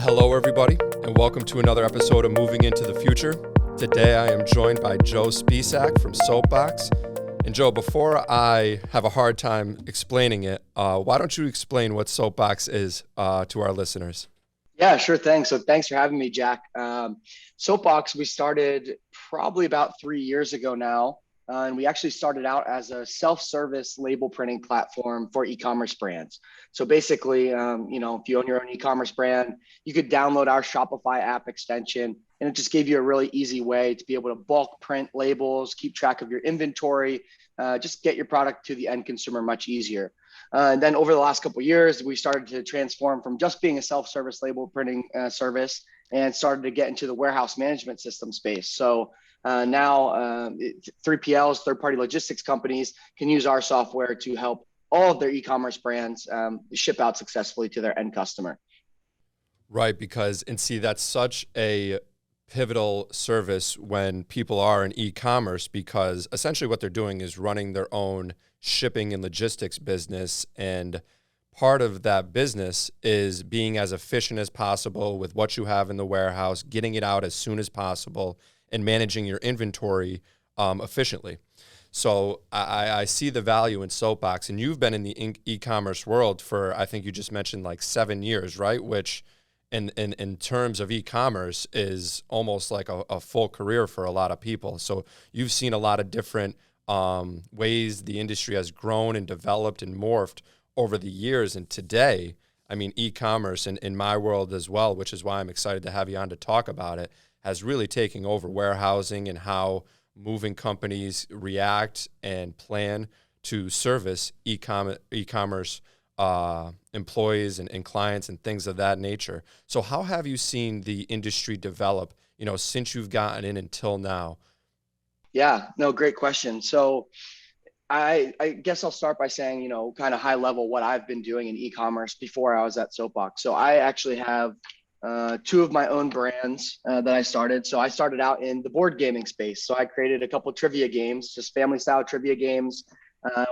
Hello, everybody, and welcome to another episode of Moving into the Future. Today, I am joined by Joe Spisak from Soapbox. And Joe, before I have a hard time explaining it, why don't you explain what Soapbox is to our listeners? Yeah, sure thing. So thanks for having me, Jack. Soapbox, we started probably about 3 years ago now. And we actually started out as a self-service label printing platform for e-commerce brands. So basically, if you own your own e-commerce brand, you could download our Shopify app extension, and it just gave you a really easy way to be able to bulk print labels, keep track of your inventory, just get your product to the end consumer much easier. And then over the last couple of years, we started to transform from just being a self-service label printing service and started to get into the warehouse management system space. So now 3PLs, third-party logistics companies, can use our software to help all of their e-commerce brands ship out successfully to their end customer. Right, that's such a pivotal service when people are in e-commerce, because essentially what they're doing is running their own shipping and logistics business, and part of that business is being as efficient as possible with what you have in the warehouse, getting it out as soon as possible, and managing your inventory efficiently. So I see the value in Soapbox, and you've been in the e-commerce world for, I think you just mentioned, like 7 years, right? Which in terms of e-commerce is almost like a full career for a lot of people. So you've seen a lot of different ways the industry has grown and developed and morphed over the years. And today, I mean, e-commerce in my world as well, which is why I'm excited to have you on to talk about it, has really taken over warehousing and how moving companies react and plan to service e-commerce employees and clients and things of that nature. So how have you seen the industry develop, since you've gotten in until now? Yeah, no, great question. So I guess I'll start by saying, kind of high level what I've been doing in e-commerce before I was at Soapbox. So I actually have two of my own brands that I started. So I started out in the board gaming space. So I created a couple trivia games, just family style trivia games.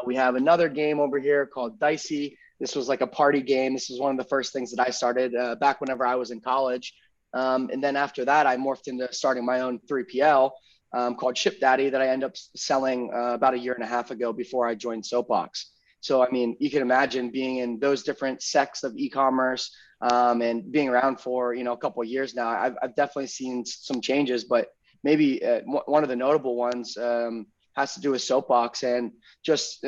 We have another game over here called Dicey. This was like a party game. This was one of the first things that I started back whenever I was in college. And then after that, I morphed into starting my own 3PL called Ship Daddy that I ended up selling about a year and a half ago before I joined Soapbox. So, I mean, you can imagine being in those different sects of e-commerce and being around for, a couple of years now. I've definitely seen some changes, but maybe one of the notable ones has to do with Soapbox and just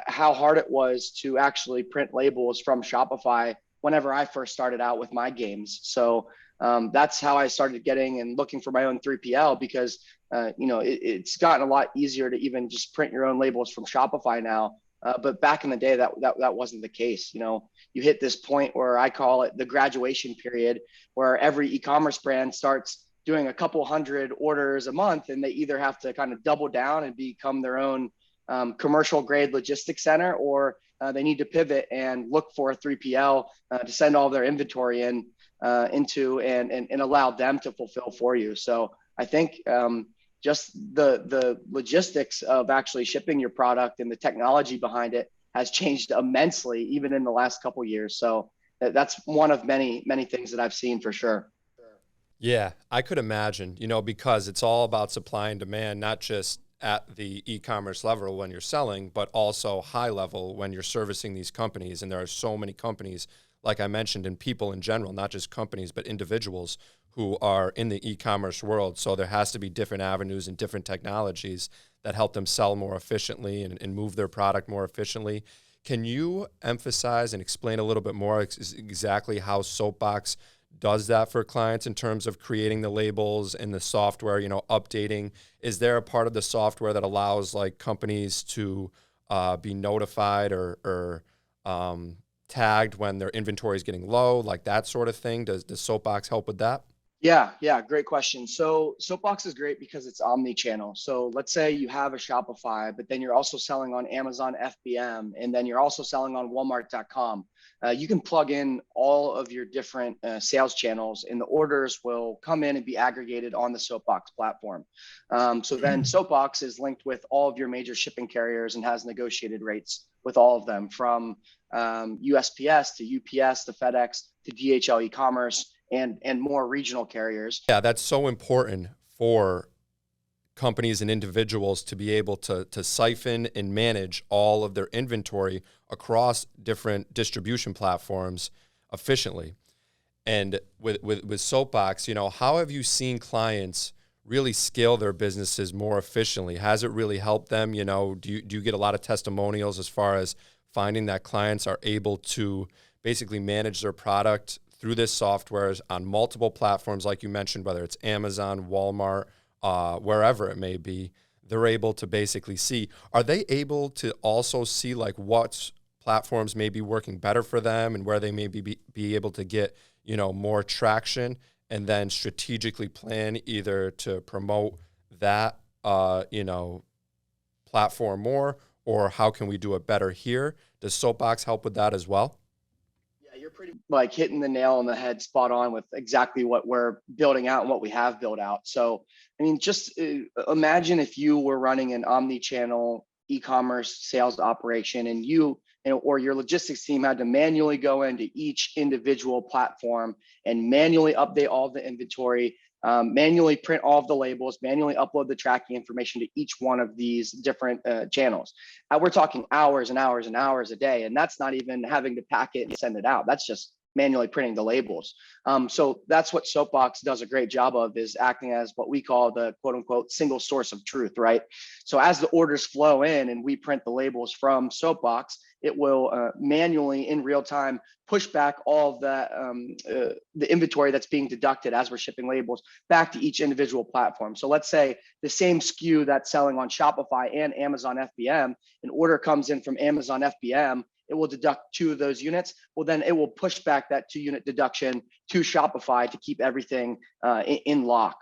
how hard it was to actually print labels from Shopify whenever I first started out with my games. So that's how I started getting and looking for my own 3PL because, it's gotten a lot easier to even just print your own labels from Shopify now. But back in the day, that wasn't the case. You hit this point where I call it the graduation period, where every e-commerce brand starts doing a couple hundred orders a month, and they either have to kind of double down and become their own commercial grade logistics center, or they need to pivot and look for a 3PL to send all their inventory into and allow them to fulfill for you. So I think just the logistics of actually shipping your product and the technology behind it has changed immensely, even in the last couple of years. So that's one of many, many things that I've seen for sure. Yeah, I could imagine, because it's all about supply and demand, not just at the e-commerce level when you're selling, but also high level when you're servicing these companies. And there are so many companies, like I mentioned, and people in general, not just companies, but individuals who are in the e-commerce world. So there has to be different avenues and different technologies that help them sell more efficiently and move their product more efficiently. Can you emphasize and explain a little bit more exactly how Soapbox does that for clients in terms of creating the labels and the software, updating? Is there a part of the software that allows like companies to be notified or tagged when their inventory is getting low, like that sort of thing? Does Soapbox help with that? Yeah, great question. So Soapbox is great because it's omnichannel. So let's say you have a Shopify, but then you're also selling on Amazon FBM, and then you're also selling on Walmart.com. You can plug in all of your different sales channels, and the orders will come in and be aggregated on the Soapbox platform. So then Soapbox is linked with all of your major shipping carriers and has negotiated rates with all of them, from USPS to UPS to FedEx to DHL e-commerce. and more regional carriers. Yeah, that's so important for companies and individuals to be able to siphon and manage all of their inventory across different distribution platforms efficiently. And with Soapbox, how have you seen clients really scale their businesses more efficiently? Has it really helped them? Do you get a lot of testimonials as far as finding that clients are able to basically manage their product through this software on multiple platforms, like you mentioned, whether it's Amazon, Walmart, wherever it may be? They're able to basically see. Are they able to also see like what platforms may be working better for them and where they may be able to get more traction, and then strategically plan either to promote that platform more, or how can we do it better here? Does Soapbox help with that as well? Yeah, you're pretty like hitting the nail on the head, spot on with exactly what we're building out and what we have built out. So, I mean, just imagine if you were running an omni-channel e-commerce sales operation, and or your logistics team had to manually go into each individual platform and manually update all the inventory, manually print all of the labels, manually upload the tracking information to each one of these different channels. We're talking hours and hours and hours a day, and that's not even having to pack it and send it out. That's just manually printing the labels. So that's what Soapbox does a great job of, is acting as what we call the quote unquote single source of truth, right? So as the orders flow in and we print the labels from Soapbox, it will manually in real time push back all of the inventory that's being deducted as we're shipping labels back to each individual platform. So let's say the same SKU that's selling on Shopify and Amazon FBM, an order comes in from Amazon FBM, it will deduct 2 of those units. Well, then it will push back that 2-unit deduction to Shopify to keep everything in lock.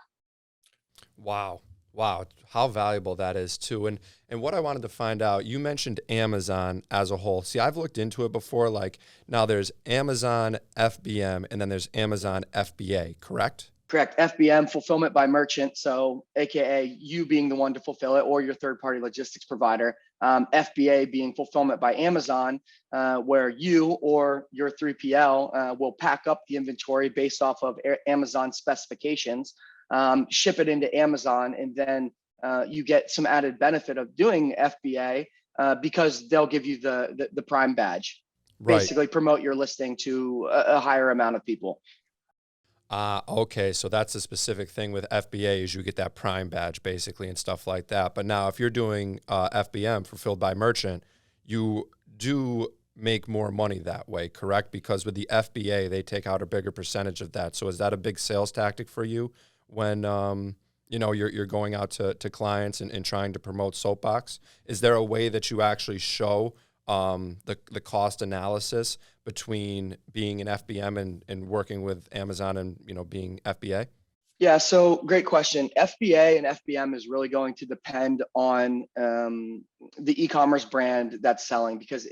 Wow. Wow. How valuable that is too. And what I wanted to find out, you mentioned Amazon as a whole. See, I've looked into it before. Like, now there's Amazon FBM and then there's Amazon FBA, correct? Correct. FBM, fulfillment by merchant. So AKA you being the one to fulfill it, or your third-party logistics provider. FBA being fulfillment by Amazon, where you or your 3PL will pack up the inventory based off of Amazon specifications, ship it into Amazon, and then you get some added benefit of doing FBA because they'll give you the Prime badge. Right. Basically promote your listing to a higher amount of people. Okay, so that's a specific thing with FBA, is you get that Prime badge basically and stuff like that. But now if you're doing FBM, fulfilled by merchant, you do make more money that way, correct? Because with the FBA, they take out a bigger percentage of that. So is that a big sales tactic for you when you're going out to clients and trying to promote Soapbox? Is there a way that you actually show the cost analysis between being an FBM and working with Amazon and being FBA? Yeah, so great question. FBA and FBM is really going to depend on the e-commerce brand that's selling, because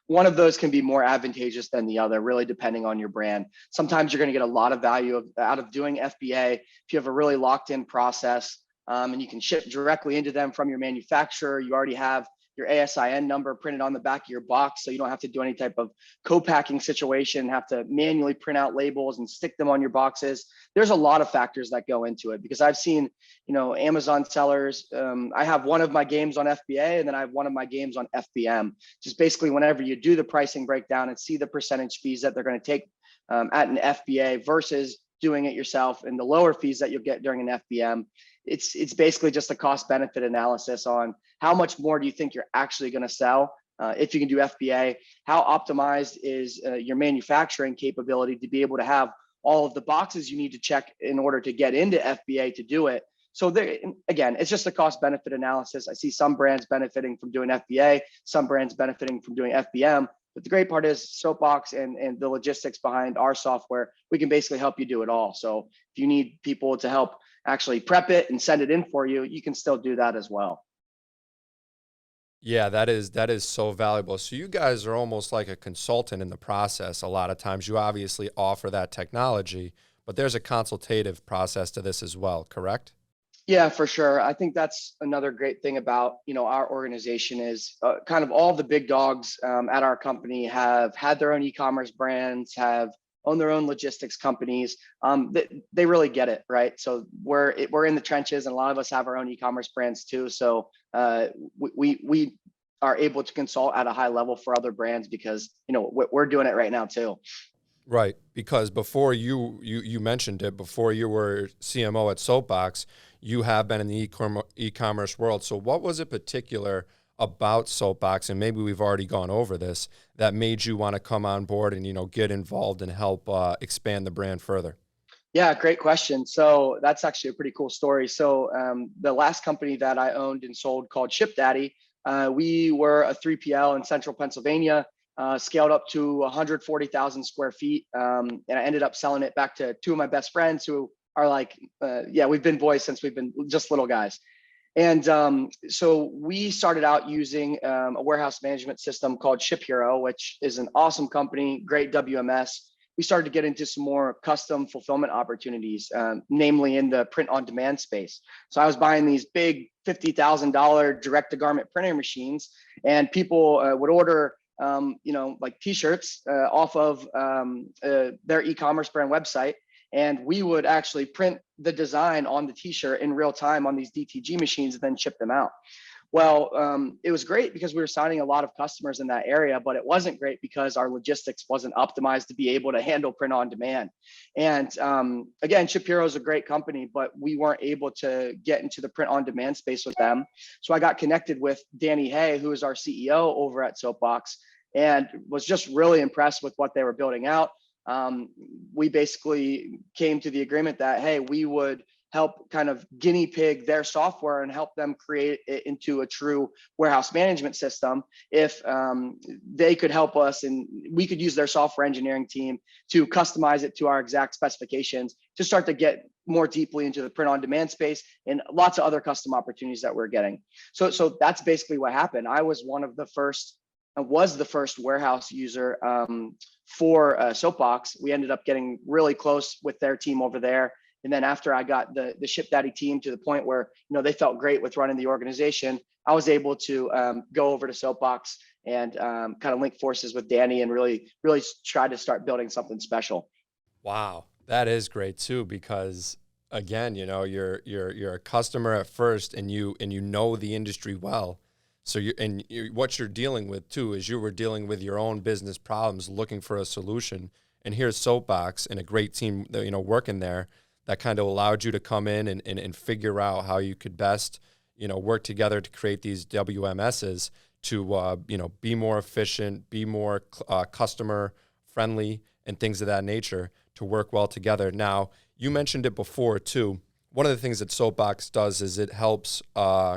one of those can be more advantageous than the other, really depending on your brand. Sometimes you're going to get a lot of value out of doing FBA if you have a really locked in process, and you can ship directly into them from your manufacturer. You already have your ASIN number printed on the back of your box, so you don't have to do any type of co-packing situation, have to manually print out labels and stick them on your boxes. There's a lot of factors that go into it, because I've seen, Amazon sellers. I have one of my games on FBA, and then I have one of my games on FBM. Just basically, whenever you do the pricing breakdown and see the percentage fees that they're going to take at an FBA versus doing it yourself, and the lower fees that you'll get during an FBM, it's basically just a cost benefit analysis on how much more do you think you're actually going to sell if you can do FBA. How optimized is your manufacturing capability to be able to have all of the boxes you need to check in order to get into FBA to do it. So there, again, it's just a cost benefit analysis. I see some brands benefiting from doing FBA, some brands benefiting from doing FBM. But the great part is Soapbox and the logistics behind our software, we can basically help you do it all. So if you need people to help actually prep it and send it in for you, you can still do that as well. Yeah, that is so valuable. So you guys are almost like a consultant in the process. A lot of times you obviously offer that technology, but there's a consultative process to this as well, correct? Yeah, for sure. I think that's another great thing about, our organization is kind of all the big dogs at our company have had their own e-commerce brands, have own their own logistics companies. They really get it, right? So we're in the trenches, and a lot of us have our own e-commerce brands too. So we are able to consult at a high level for other brands because we're doing it right now too. Right, because before you mentioned it, before you were CMO at Soapbox, you have been in the e-commerce world. So what was it particular about Soapbox, and maybe we've already gone over this, that made you want to come on board and get involved and help expand the brand further? Yeah, great question. So that's actually a pretty cool story. So the last company that I owned and sold called ShipDaddy, we were a 3PL in central Pennsylvania, scaled up to 140,000 square feet. And I ended up selling it back to two of my best friends who are like, we've been boys since we've been just little guys. And so we started out using a warehouse management system called ShipHero, which is an awesome company, great WMS. We started to get into some more custom fulfillment opportunities, namely in the print on demand space. So I was buying these big $50,000 direct to garment printing machines, and people would order, like t-shirts off of their e-commerce brand website. And we would actually print the design on the t-shirt in real time on these DTG machines and then ship them out. Well, it was great because we were signing a lot of customers in that area, but it wasn't great because our logistics wasn't optimized to be able to handle print on demand. And again, ShipHero is a great company, but we weren't able to get into the print on demand space with them. So I got connected with Danny Hay, who is our CEO over at Soapbox, and was just really impressed with what they were building out. We basically came to the agreement that, hey, we would help kind of guinea pig their software and help them create it into a true warehouse management system if they could help us, and we could use their software engineering team to customize it to our exact specifications to start to get more deeply into the print on demand space and lots of other custom opportunities that we're getting. So that's basically what happened. I was the first warehouse user for Soapbox. We ended up getting really close with their team over there. And then after I got the ShipDaddy team to the point where they felt great with running the organization, I was able to go over to Soapbox and kind of link forces with Danny and really try to start building something special. Wow, that is great too, because again, you're a customer at first, and you know the industry well. So what you're dealing with too is you were dealing with your own business problems, looking for a solution. And here's Soapbox and a great team that working there that kind of allowed you to come in and figure out how you could best work together to create these WMSs to be more efficient, be more customer friendly, and things of that nature to work well together. Now, you mentioned it before too. One of the things that Soapbox does is it helps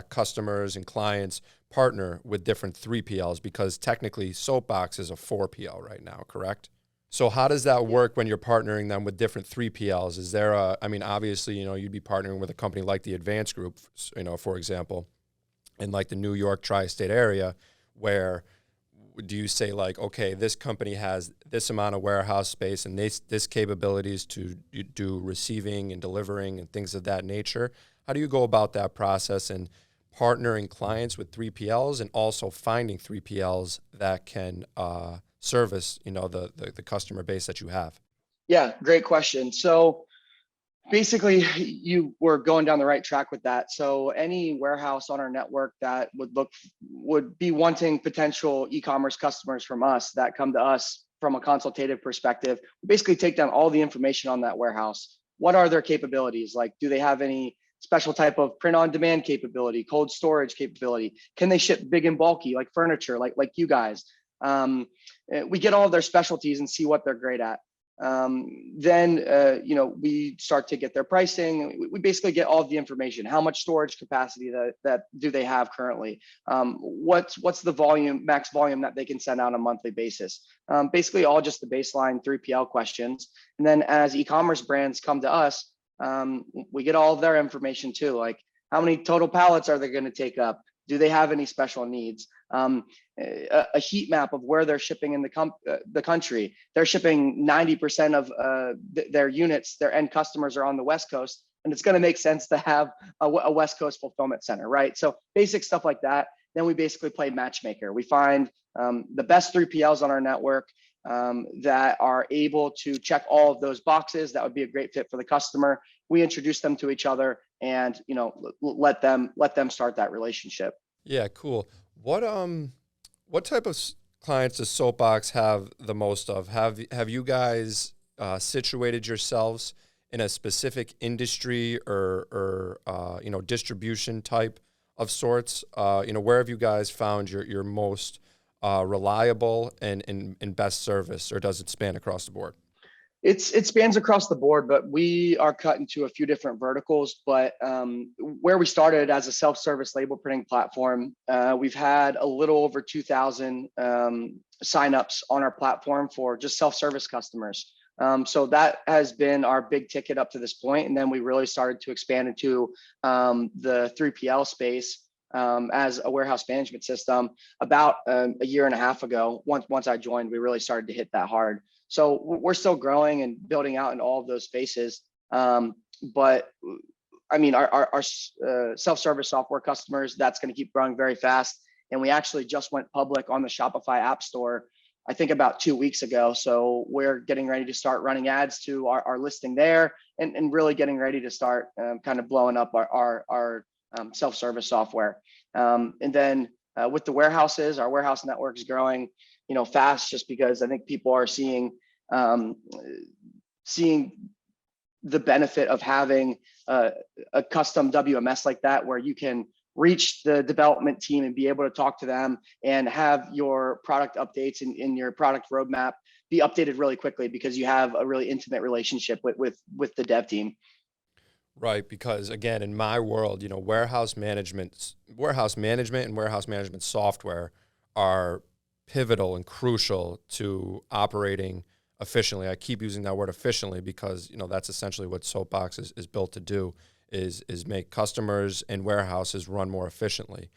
customers and clients partner with different 3PLs, because technically Soapbox is a 4PL right now, correct? So how does that work when you're partnering them with different 3PLs? Is there obviously, you'd be partnering with a company like the Advance Group, for example, in like the New York tri-state area, where do you say like, okay, this company has this amount of warehouse space and this capabilities to do receiving and delivering and things of that nature? How do you go about that process and partnering clients with 3PLs and also finding 3PLs that can service, the customer base that you have? Yeah, great question. So basically, you were going down the right track with that. So any warehouse on our network that would be wanting potential e-commerce customers from us that come to us from a consultative perspective, we basically take down all the information on that warehouse. What are their capabilities? Like, do they have any special type of print on demand capability, cold storage capability? Can they ship big and bulky like furniture, like you guys? We get all of their specialties and see what they're great at. Then we start to get their pricing. We basically get all of the information. How much storage capacity that do they have currently? What's the max volume that they can send out on a monthly basis? Basically all just the baseline 3PL questions. And then as e-commerce brands come to us, we get all of their information too, like how many total pallets are they going to take up? Do they have any special needs? A heat map of where they're shipping in the country. They're shipping 90% of their units, their end customers are on the West Coast, and it's going to make sense to have a West Coast fulfillment center, right? So basic stuff like that. Then we basically play matchmaker. We find the best 3PLs on our network. that are able to check all of those boxes. That would be a great fit for the customer. We introduce them to each other, and let them start that relationship. Yeah, cool. What type of clients does Soapbox have the most of? Have you guys situated yourselves in a specific industry or distribution type of sorts? Where have you guys found your most reliable and best service, or does it span across the board? It spans across the board, but we are cut into a few different verticals. But where we started as a self-service label printing platform, we've had a little over 2,000 signups on our platform for just self-service customers. So that has been our big ticket up to this point. And then we really started to expand into the 3PL space as a warehouse management system about a year and a half ago. Once I joined, we really started to hit that hard. So we're still growing and building out in all of those spaces. But I mean, our self-service software customers, that's going to keep growing very fast. And we actually just went public on the Shopify App Store, I think about 2 weeks ago. So we're getting ready to start running ads to our listing there, and really getting ready to start kind of blowing up our self-service software. And then with the warehouses, our warehouse network is growing fast, just because I think people are seeing the benefit of having a custom WMS like that, where you can reach the development team and be able to talk to them and have your product updates in your product roadmap be updated really quickly, because you have a really intimate relationship with the dev team. Right, because again, in my world, warehouse management and warehouse management software are pivotal and crucial to operating efficiently. I keep using that word efficiently because that's essentially what Soapbox is built to do, is make customers and warehouses run more efficiently.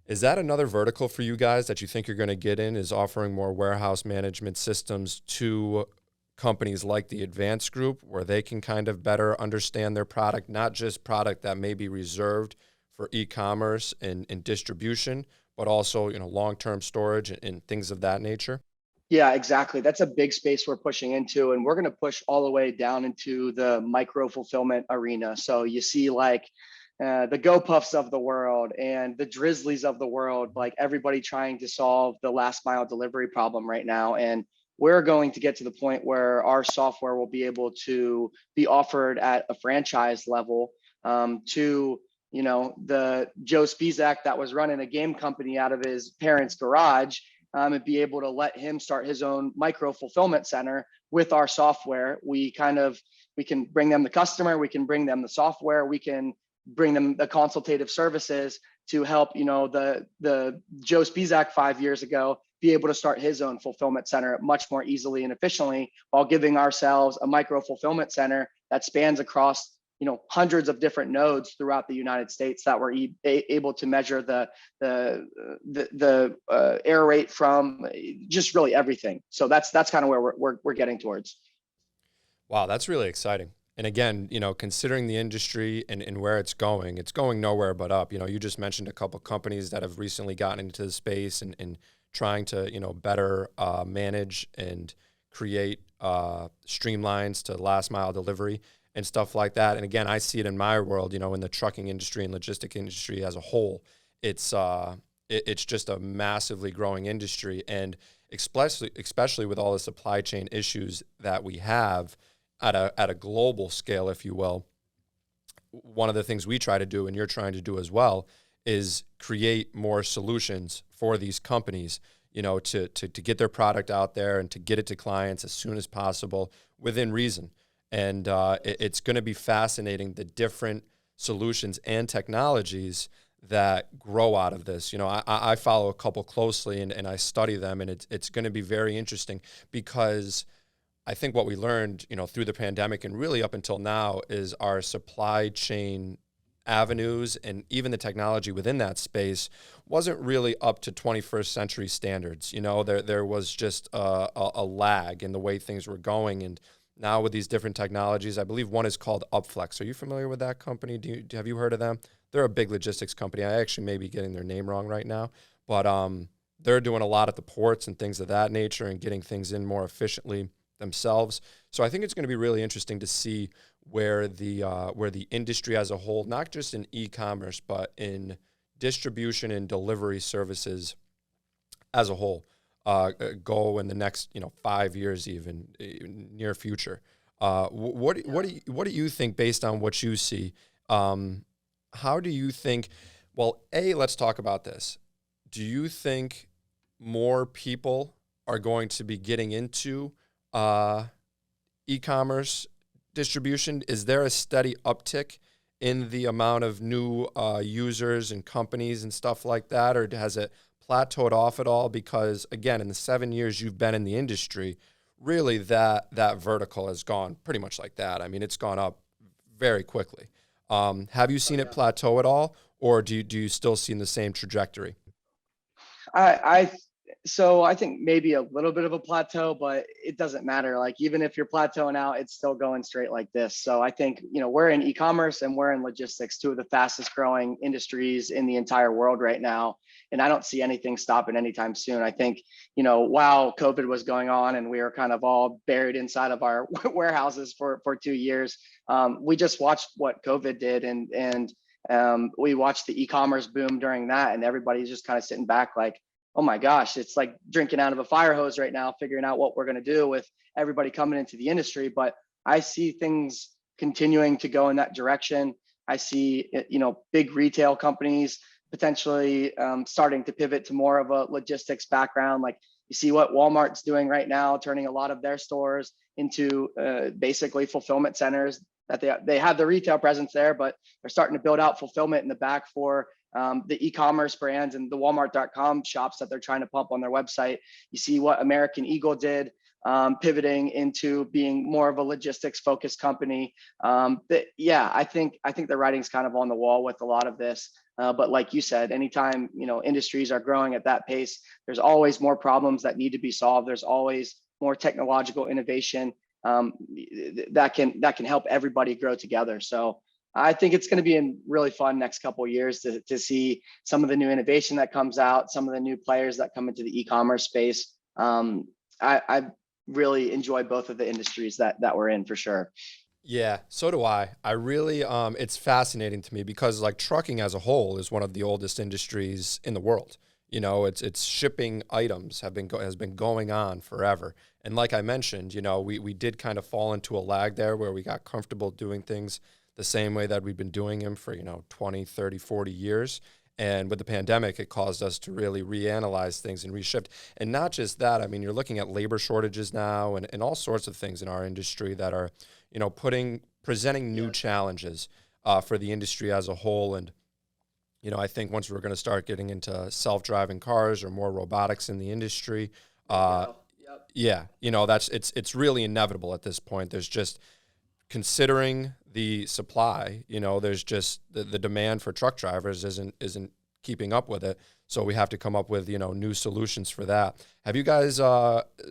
Is that another vertical for you guys that you think you're going to get in, is offering more warehouse management systems to companies like the Advanced Group, where they can kind of better understand their product, not just product that may be reserved for e-commerce and distribution, but also long-term storage and things of that nature? Yeah, exactly. That's a big space we're pushing into, and we're going to push all the way down into the micro fulfillment arena. So you see like the GoPuffs of the world and the Drizzlies of the world, like everybody trying to solve the last mile delivery problem right now. And we're going to get to the point where our software will be able to be offered at a franchise level to the Joe Spisak that was running a game company out of his parents' garage, and be able to let him start his own micro fulfillment center with our software. We can bring them the customer, we can bring them the software, we can bring them the consultative services to help the Joe Spisak 5 years ago be able to start his own fulfillment center much more easily and efficiently, while giving ourselves a micro fulfillment center that spans across hundreds of different nodes throughout the United States, that we're able to measure the error rate from just really everything. So that's kind of where we're getting towards. Wow, that's really exciting. And again, considering the industry and where it's going nowhere but up. You just mentioned a couple companies that have recently gotten into the space and trying to, better manage and create streamlines to last mile delivery and stuff like that. And again, I see it in my world, in the trucking industry and logistic industry as a whole. It's just a massively growing industry, and especially with all the supply chain issues that we have at a global scale, if you will. One of the things we try to do, and you're trying to do as well, is create more solutions for these companies, to get their product out there and to get it to clients as soon as possible within reason. And it's going to be fascinating, the different solutions and technologies that grow out of this. I follow a couple closely and I study them, and it's going to be very interesting, because I think what we learned, through the pandemic and really up until now, is our supply chain avenues and even the technology within that space wasn't really up to 21st century standards. There was just a lag in the way things were going. And now with these different technologies, I believe one is called Upflex. Are you familiar with that company? Have you heard of them? They're a big logistics company. I actually may be getting their name wrong right now, but they're doing a lot at the ports and things of that nature and getting things in more efficiently themselves. So I think it's going to be really interesting to see where the industry as a whole, not just in e-commerce, but in distribution and delivery services as a whole, go in the next 5 years, even near future. What do you think based on what you see? How do you think? Well, let's talk about this. Do you think more people are going to be getting into e-commerce distribution? Is there a steady uptick in the amount of new users and companies and stuff like that, or has it plateaued off at all? Because again, in the 7 years you've been in the industry, really that vertical has gone pretty much like that. I mean, it's gone up very quickly. Have you seen it plateau at all, or do you still see in the same trajectory? I so I think maybe a little bit of a plateau, but it doesn't matter. Like even if you're plateauing out, it's still going straight like this. So I think, we're in e-commerce and we're in logistics, two of the fastest growing industries in the entire world right now. And I don't see anything stopping anytime soon. I think, while COVID was going on and we were kind of all buried inside of our warehouses for 2 years, we just watched what COVID did, and we watched the e-commerce boom during that, and everybody's just kind of sitting back like, oh my gosh, it's like drinking out of a fire hose right now, figuring out what we're going to do with everybody coming into the industry. But I see things continuing to go in that direction. I see, big retail companies potentially starting to pivot to more of a logistics background. Like you see what Walmart's doing right now, turning a lot of their stores into basically fulfillment centers. That they have the retail presence there, but they're starting to build out fulfillment in the back for the e-commerce brands and the Walmart.com shops that they're trying to pump on their website. You see what American Eagle did, pivoting into being more of a logistics focused company. I think the writing's kind of on the wall with a lot of this. But like you said, anytime industries are growing at that pace, there's always more problems that need to be solved. There's always more technological innovation that can help everybody grow together. So I think it's going to be a really fun next couple of years to see some of the new innovation that comes out, some of the new players that come into the e-commerce space. I really enjoy both of the industries that we're in for sure. Yeah, so do I. I really, it's fascinating to me because like trucking as a whole is one of the oldest industries in the world. It's shipping items has been going on forever. And like I mentioned, we did kind of fall into a lag there where we got comfortable doing things the same way that we've been doing them for, 20, 30, 40 years. And with the pandemic, it caused us to really reanalyze things and reshift. And not just that, I mean, you're looking at labor shortages now and all sorts of things in our industry that are, presenting new challenges for the industry as a whole. And, I think once we're going to start getting into self-driving cars or more robotics in the industry, it's really inevitable at this point. There's just, considering the supply, there's just the demand for truck drivers isn't keeping up with it. So we have to come up with, new solutions for that. Have you guys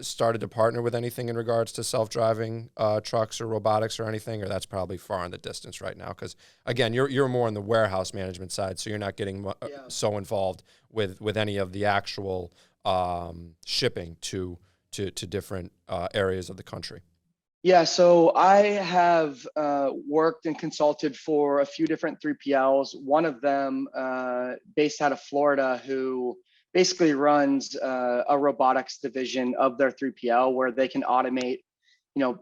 started to partner with anything in regards to self-driving trucks or robotics or anything, or that's probably far in the distance right now? Because again, you're more on the warehouse management side, so you're not getting so involved with any of the actual shipping to different areas of the country. Yeah, so I have worked and consulted for a few different 3PLs. One of them based out of Florida, who basically runs a robotics division of their 3PL where they can automate,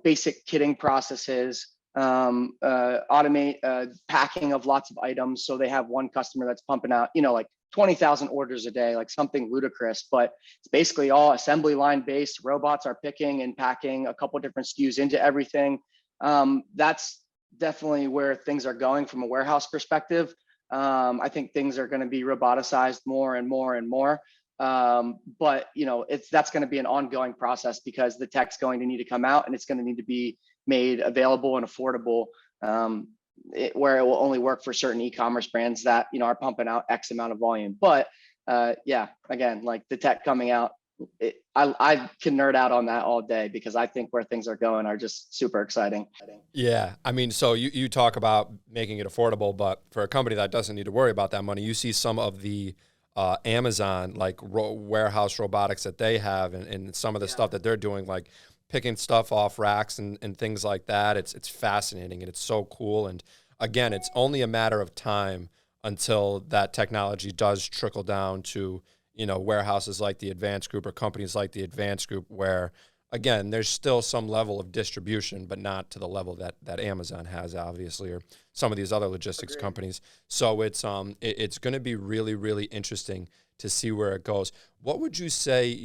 basic kitting processes, automate packing of lots of items. So they have one customer that's pumping out, like 20,000 orders a day, like something ludicrous, but it's basically all assembly line based. Robots are picking and packing a couple different SKUs into everything. That's definitely where things are going from a warehouse perspective. I think things are going to be roboticized more and more and more. But that's going to be an ongoing process because the tech's going to need to come out and it's going to need to be made available and affordable. Where it will only work for certain e-commerce brands that are pumping out X amount of volume. But again, like the tech coming out, I can nerd out on that all day because I think where things are going are just super exciting. Yeah, I mean, so you talk about making it affordable, but for a company that doesn't need to worry about that money, you see some of the Amazon, like warehouse robotics that they have, and some of the stuff that they're doing, like picking stuff off racks and things like that. It's fascinating and it's so cool. And again, it's only a matter of time until that technology does trickle down to, warehouses like the Advanced Group or companies like the Advanced Group, where again, there's still some level of distribution, but not to the level that Amazon has, obviously, or some of these other logistics companies. So it's going to be really, really interesting to see where it goes. What would you say,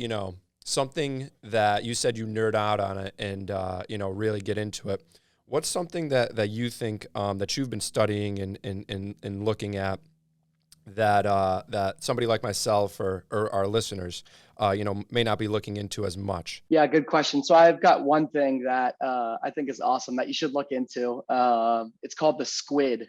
something that you said you nerd out on it and, really get into it? What's something that you think that you've been studying and looking at that somebody like myself or our listeners, may not be looking into as much? Yeah, good question. So I've got one thing that I think is awesome that you should look into. It's called the squid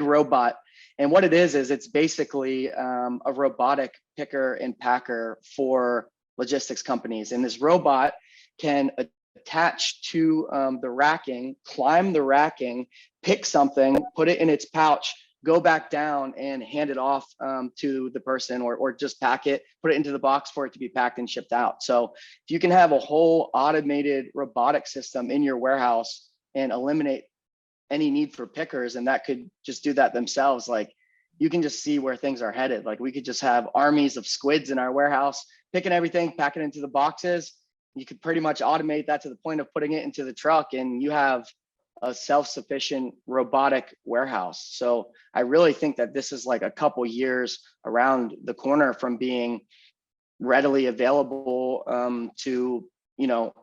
robot. And what it is it's basically a robotic picker and packer for logistics companies. And this robot can attach to the racking, climb the racking, pick something, put it in its pouch, go back down and hand it off to the person, or just pack it, put it into the box for it to be packed and shipped out. So if you can have a whole automated robotic system in your warehouse and eliminate any need for pickers, and that could just do that themselves, like you can just see where things are headed. Like we could just have armies of squids in our warehouse, picking everything, packing it into the boxes. You could pretty much automate that to the point of putting it into the truck, and you have a self-sufficient robotic warehouse. So I really think that this is like a couple years around the corner from being readily available to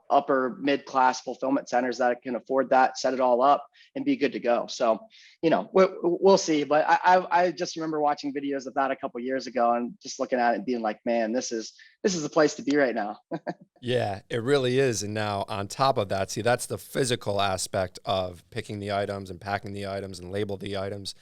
upper mid-class fulfillment centers that can afford that, set it all up, and be good to go. So we'll see. But I just remember watching videos of that a couple years ago and just looking at it and being like, man, this is the place to be right now. Yeah, it really is. And now on top of that, see, that's the physical aspect of picking the items and packing the items and label the items.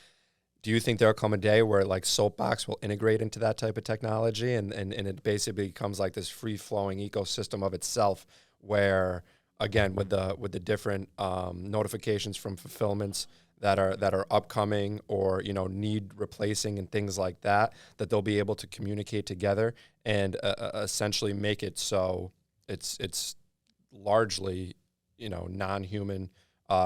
Do you think there'll come a day where like Soapbox will integrate into that type of technology and it basically becomes like this free flowing ecosystem of itself where, again, with the different notifications from fulfillments that are upcoming or, need replacing and things like that, that they'll be able to communicate together and essentially make it so it's largely, non-human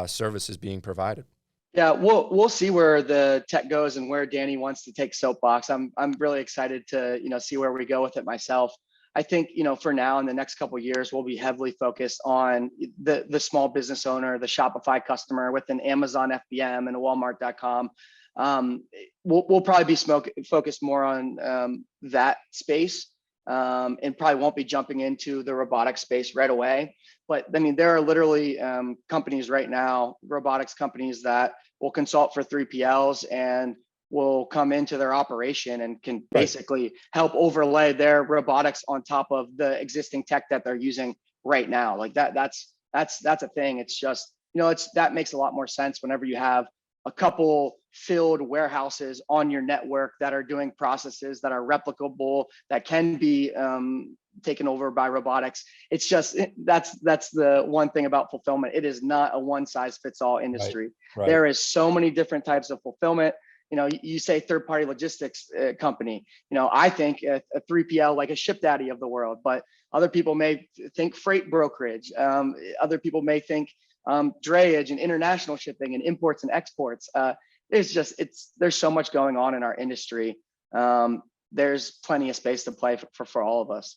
services being provided? Yeah, we'll see where the tech goes and where Danny wants to take Soapbox. I'm really excited to see where we go with it myself. I think for now in the next couple of years we'll be heavily focused on the small business owner, the Shopify customer with an Amazon FBM and a Walmart.com. We'll probably be focused more on that space and probably won't be jumping into the robotic space right away. But I mean, there are literally companies right now, robotics companies that will consult for 3PLs and will come into their operation and can basically help overlay their robotics on top of the existing tech that they're using right now. Like that's a thing. It's just, that makes a lot more sense whenever you have a couple filled warehouses on your network that are doing processes that are replicable, that can be taken over by robotics. It's just that's the one thing about fulfillment. It is not a one size fits all industry. Right. There is so many different types of fulfillment. You say third party logistics company. I think a 3PL like a ShipDaddy of the world, but other people may think freight brokerage. Other people may think drayage and international shipping and imports and exports. There's so much going on in our industry. There's plenty of space to play for all of us.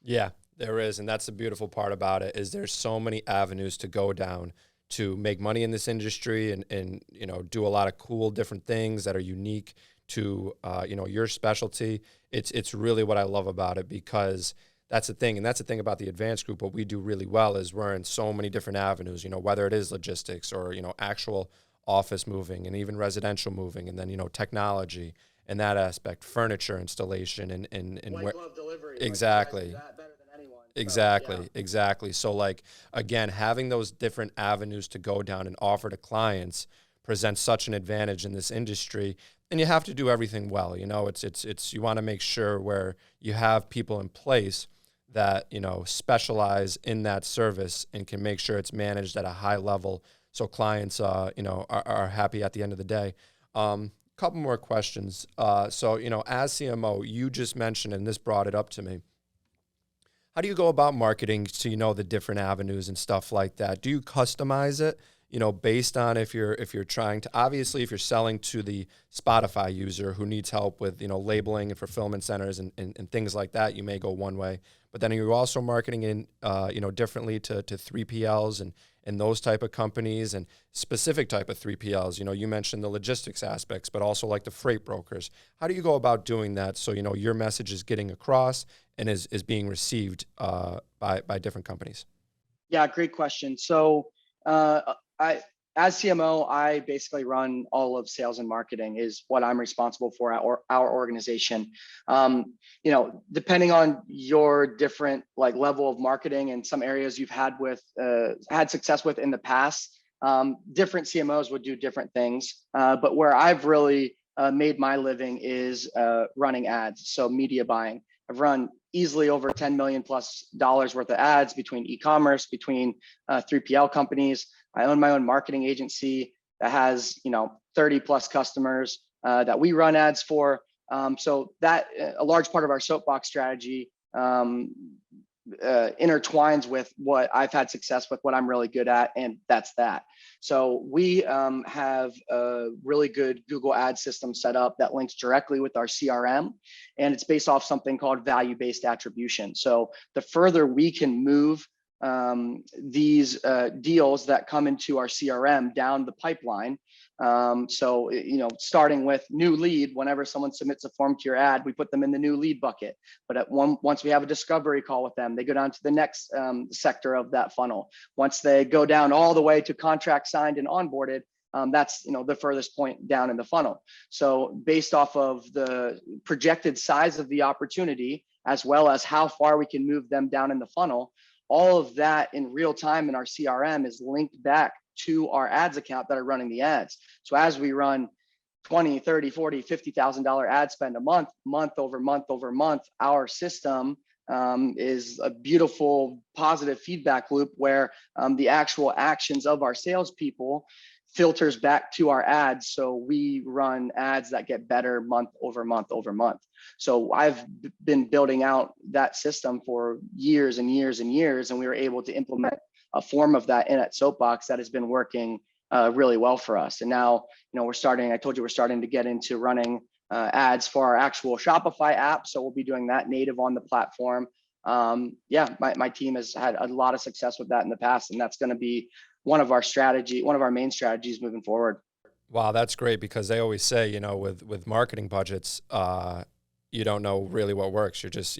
Yeah, there is. And that's the beautiful part about it is there's so many avenues to go down to make money in this industry and do a lot of cool different things that are unique to, your specialty. It's really what I love about it because that's the thing. And that's the thing about the Advanced Group. What we do really well is we're in so many different avenues, whether it is logistics or, actual office moving and even residential moving and then, technology and that aspect, furniture installation and White glove delivery. Exactly. That better than anyone. Exactly. So, yeah. Exactly. So like, again, having those different avenues to go down and offer to clients presents such an advantage in this industry. And you have to do everything well. It's you want to make sure where you have people in place that, specialize in that service and can make sure it's managed at a high level. So clients, are happy at the end of the day. Couple couple more questions. So, as CMO, you just mentioned, and this brought it up to me. How do you go about marketing so the different avenues and stuff like that? Do you customize it, based on if you're trying to, obviously if you're selling to the Spotify user who needs help with, labeling and fulfillment centers and things like that, you may go one way. But then you're also marketing in, differently to 3PLs and those type of companies and specific type of 3PLs. You mentioned the logistics aspects, but also like the freight brokers. How do you go about doing that so, your message is getting across and is being received by different companies? Yeah, great question. So as CMO, I basically run all of sales and marketing is what I'm responsible for at our organization. Depending on your different level of marketing and some areas you've had success with in the past, different CMOs would do different things. But where I've really made my living is running ads, so media buying. I've run easily over $10 million plus worth of ads between e-commerce, between 3PL companies. I own my own marketing agency that has 30 plus customers that we run ads for. So that a large part of our Soapbox strategy intertwines with what I've had success with, what I'm really good at, and that's that. So we have a really good Google ad system set up that links directly with our CRM, and it's based off something called value-based attribution. So the further we can move these deals that come into our CRM down the pipeline. So, starting with new lead, whenever someone submits a form to your ad, we put them in the new lead bucket. But once we have a discovery call with them, they go down to the next sector of that funnel. Once they go down all the way to contract signed and onboarded, that's the furthest point down in the funnel. So based off of the projected size of the opportunity, as well as how far we can move them down in the funnel, all of that in real time in our CRM is linked back to our ads account that are running the ads. So as we run 20, 30, 40, $50,000 ad spend a month over month, our system is a beautiful positive feedback loop where the actual actions of our salespeople filters back to our ads. So we run ads that get better month over month over month. So I've been building out that system for years and years and years, and we were able to implement a form of that in at Soapbox that has been working really well for us. And now, I told you we're starting to get into running ads for our actual Shopify app. So we'll be doing that native on the platform. My team has had a lot of success with that in the past, and that's going to be one of our main strategies moving forward. Wow, that's great, because they always say, with marketing budgets, you don't know really what works. You're just,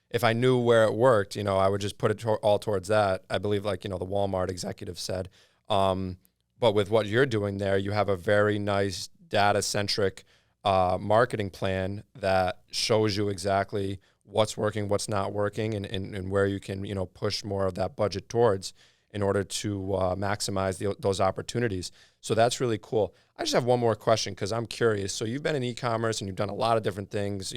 if I knew where it worked, I would just put it all towards that. I believe the Walmart executive said. But with what you're doing there, you have a very nice data-centric marketing plan that shows you exactly what's working, what's not working, and where you can, push more of that budget towards in order to maximize those opportunities. So that's really cool. I just have one more question because I'm curious. So you've been in e-commerce and you've done a lot of different things,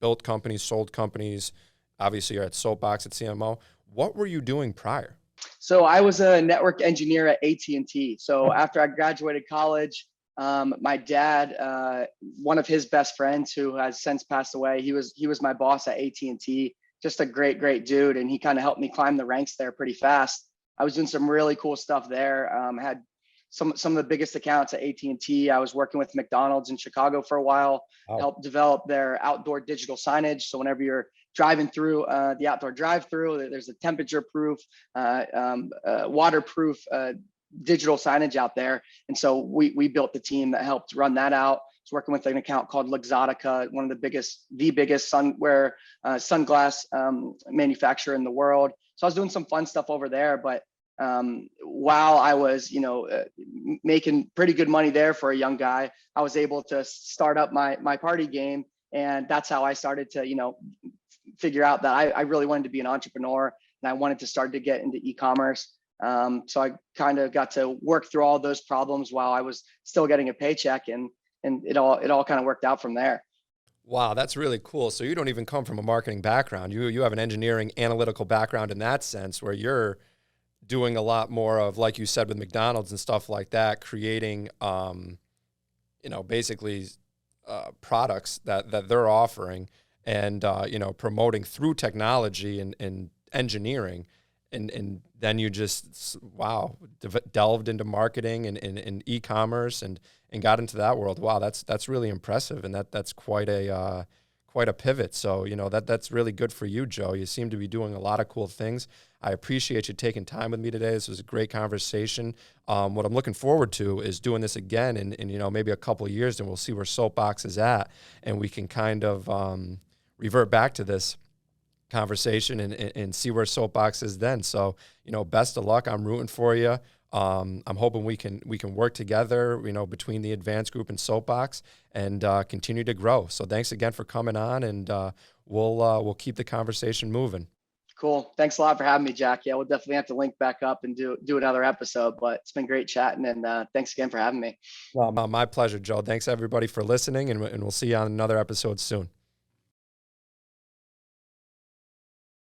built companies, sold companies. Obviously, you're at Soapbox at CMO. What were you doing prior? So I was a network engineer at AT&T. So after I graduated college, my dad, one of his best friends who has since passed away, he was my boss at AT&T. Just a great dude, and he kind of helped me climb the ranks there pretty fast. I was doing some really cool stuff there. Had some of the biggest accounts at AT&T. I was working with McDonald's in Chicago for a while, helped develop their outdoor digital signage. So whenever you're driving through the outdoor drive-through, there's a temperature-proof, waterproof digital signage out there. And so we built the team that helped run that out. I was working with an account called Luxottica, one of the biggest sunglass manufacturer in the world. So I was doing some fun stuff over there, but while I was, making pretty good money there for a young guy, I was able to start up my party game. And that's how I started to, figure out that I really wanted to be an entrepreneur and I wanted to start to get into e-commerce. So I kind of got to work through all those problems while I was still getting a paycheck, and it all kind of worked out from there. Wow, that's really cool. So you don't even come from a marketing background. You have an engineering analytical background in that sense, where you're doing a lot more of, like you said, with McDonald's and stuff like that, creating basically products that they're offering and, promoting through technology and engineering. And then you just, wow, delved into marketing and e-commerce and got into that world. Wow, that's really impressive. And that's quite a pivot. So, that's really good for you, Joe. You seem to be doing a lot of cool things. I appreciate you taking time with me today. This was a great conversation. What I'm looking forward to is doing this again in maybe a couple of years, and we'll see where Soapbox is at, and we can kind of revert back to this conversation and see where Soapbox is then. So, best of luck. I'm rooting for you. I'm hoping we can work together, between the advanced group and Soapbox and continue to grow. So thanks again for coming on, and we'll keep the conversation moving. Cool. Thanks a lot for having me, Jack. Yeah, we'll definitely have to link back up and do another episode, but it's been great chatting, and thanks again for having me. My pleasure, Joe. Thanks everybody for listening, and we'll see you on another episode soon.